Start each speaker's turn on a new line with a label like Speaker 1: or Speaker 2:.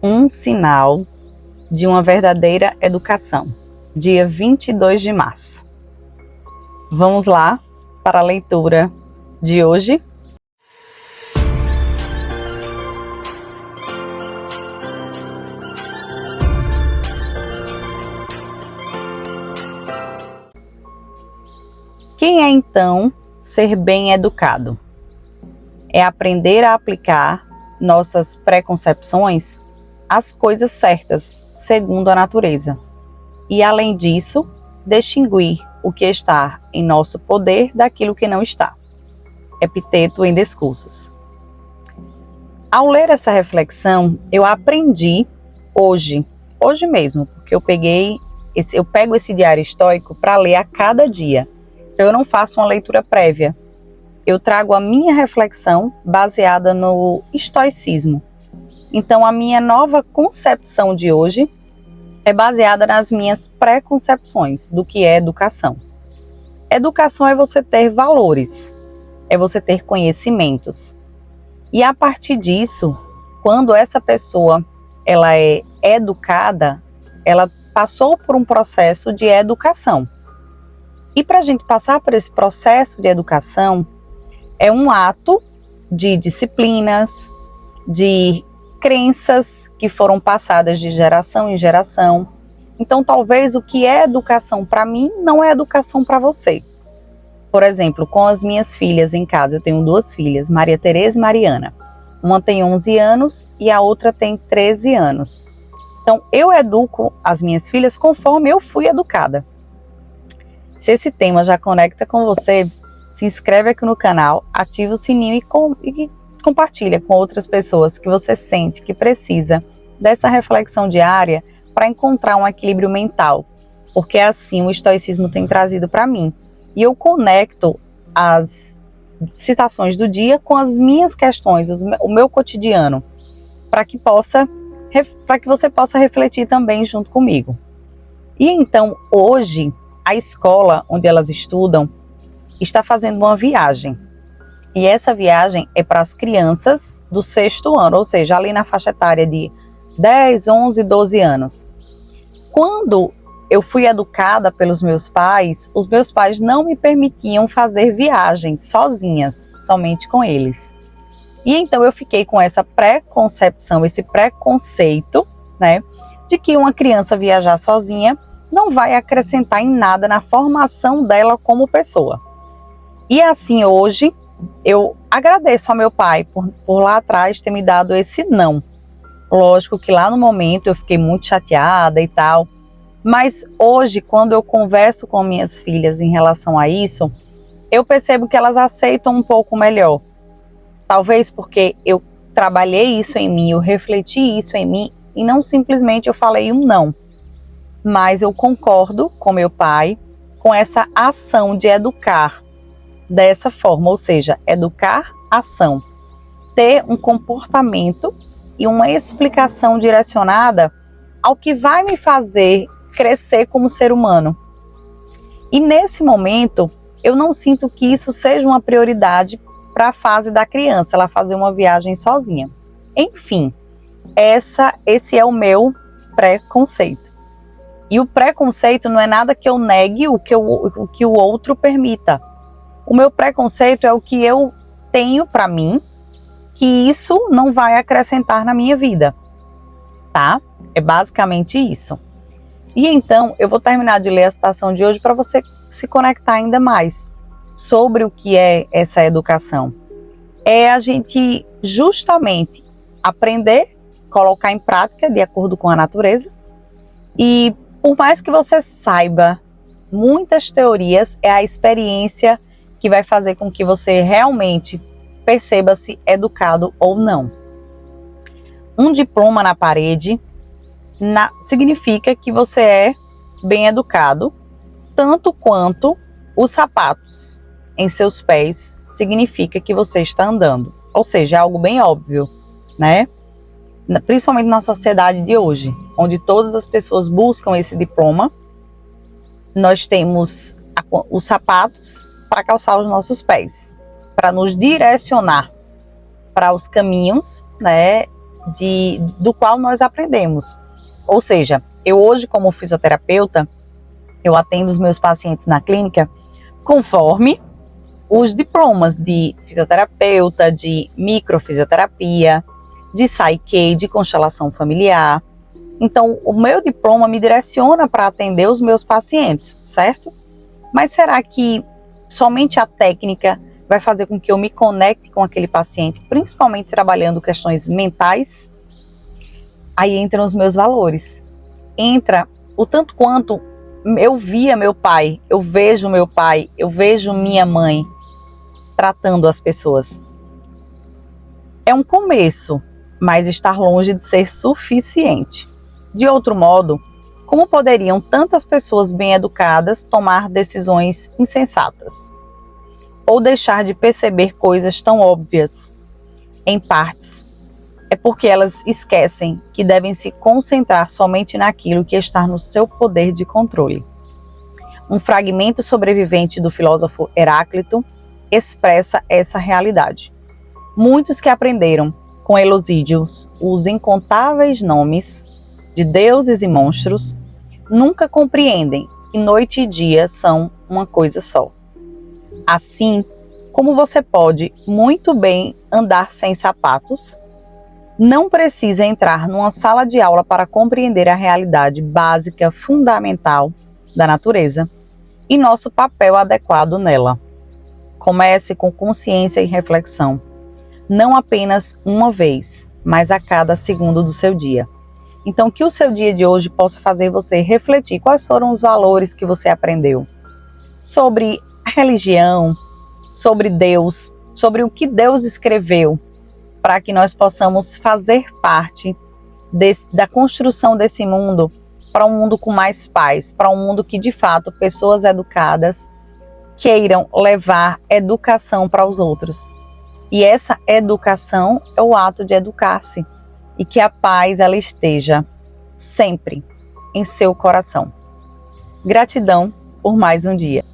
Speaker 1: Um sinal de uma verdadeira educação, dia 22 de março. Vamos lá para a leitura de hoje. Quem é então ser bem educado? É aprender a aplicar nossas preconcepções às coisas certas, segundo a natureza. E, além disso, distinguir o que está em nosso poder daquilo que não está. Epiteto em Discursos. Ao ler essa reflexão, eu aprendi hoje mesmo, porque eu pego esse diário estoico para ler a cada dia. Então eu não faço uma leitura prévia. Eu trago a minha reflexão baseada no estoicismo. Então a minha nova concepção de hoje é baseada nas minhas preconcepções do que é educação. Educação é você ter valores, é você ter conhecimentos. E a partir disso, quando essa pessoa ela é educada, ela passou por um processo de educação. E para a gente passar por esse processo de educação, é um ato de disciplinas, de crenças que foram passadas de geração em geração. Então, talvez o que é educação para mim não é educação para você. Por exemplo, com as minhas filhas em casa, eu tenho 2 filhas, Maria Tereza e Mariana. Uma tem 11 anos e a outra tem 13 anos. Então, eu educo as minhas filhas conforme eu fui educada. Se esse tema já conecta com você, se inscreve aqui no canal, ativa o sininho e compartilha com outras pessoas que você sente que precisa dessa reflexão diária para encontrar um equilíbrio mental, porque assim o estoicismo tem trazido para mim. E eu conecto as citações do dia com as minhas questões, o meu cotidiano, para que você possa refletir também junto comigo. E então, hoje, a escola onde elas estudam está fazendo uma viagem. E essa viagem é para as crianças do 6º ano, ou seja, ali na faixa etária de 10, 11, 12 anos. Quando eu fui educada pelos meus pais, os meus pais não me permitiam fazer viagens sozinhas, somente com eles. E então eu fiquei com essa preconcepção, esse preconceito, né, de que uma criança viajar sozinha não vai acrescentar em nada na formação dela como pessoa. E assim, hoje, eu agradeço ao meu pai por lá atrás ter me dado esse não. Lógico que lá no momento eu fiquei muito chateada e tal, mas hoje, quando eu converso com minhas filhas em relação a isso, eu percebo que elas aceitam um pouco melhor. Talvez porque eu trabalhei isso em mim, eu refleti isso em mim e não simplesmente eu falei um não. Mas eu concordo com meu pai com essa ação de educar dessa forma, ou seja, educar ação, ter um comportamento e uma explicação direcionada ao que vai me fazer crescer como ser humano. E nesse momento, eu não sinto que isso seja uma prioridade para a fase da criança, ela fazer uma viagem sozinha. Enfim, esse é o meu preconceito. E o preconceito não é nada que eu negue o que o outro permita. O meu preconceito é o que eu tenho para mim, que isso não vai acrescentar na minha vida, tá? É basicamente isso. E então, eu vou terminar de ler a citação de hoje para você se conectar ainda mais sobre o que é essa educação. É a gente justamente aprender, colocar em prática de acordo com a natureza. E por mais que você saiba muitas teorias, é a experiência que vai fazer com que você realmente perceba-se educado ou não. Um diploma na parede significa que você é bem educado, tanto quanto os sapatos em seus pés significa que você está andando. Ou seja, é algo bem óbvio, né? Principalmente na sociedade de hoje, onde todas as pessoas buscam esse diploma, nós temos os sapatos para calçar os nossos pés, para nos direcionar para os caminhos, né, do qual nós aprendemos. Ou seja, eu hoje, como fisioterapeuta, eu atendo os meus pacientes na clínica conforme os diplomas de fisioterapeuta, de microfisioterapia, de Psyche, de constelação familiar. Então, o meu diploma me direciona para atender os meus pacientes, certo? Mas será que somente a técnica vai fazer com que eu me conecte com aquele paciente, principalmente trabalhando questões mentais? Aí entram os meus valores. Entra o tanto quanto eu via meu pai, eu vejo minha mãe tratando as pessoas. É um começo, mas está longe de ser suficiente. De outro modo, como poderiam tantas pessoas bem educadas tomar decisões insensatas? Ou deixar de perceber coisas tão óbvias? Em partes, é porque elas esquecem que devem se concentrar somente naquilo que está no seu poder de controle. Um fragmento sobrevivente do filósofo Heráclito expressa essa realidade. Muitos que aprenderam com Elosídios os incontáveis nomes de deuses e monstros nunca compreendem que noite e dia são uma coisa só. Assim como você pode muito bem andar sem sapatos, não precisa entrar numa sala de aula para compreender a realidade básica, fundamental da natureza e nosso papel adequado nela. Comece com consciência e reflexão, não apenas uma vez, mas a cada segundo do seu dia. Então, que o seu dia de hoje possa fazer você refletir quais foram os valores que você aprendeu sobre a religião, sobre Deus, sobre o que Deus escreveu, para que nós possamos fazer parte da construção desse mundo, para um mundo com mais paz, para um mundo que de fato pessoas educadas queiram levar educação para os outros. E essa educação é o ato de educar-se, e que a paz ela esteja sempre em seu coração. Gratidão por mais um dia.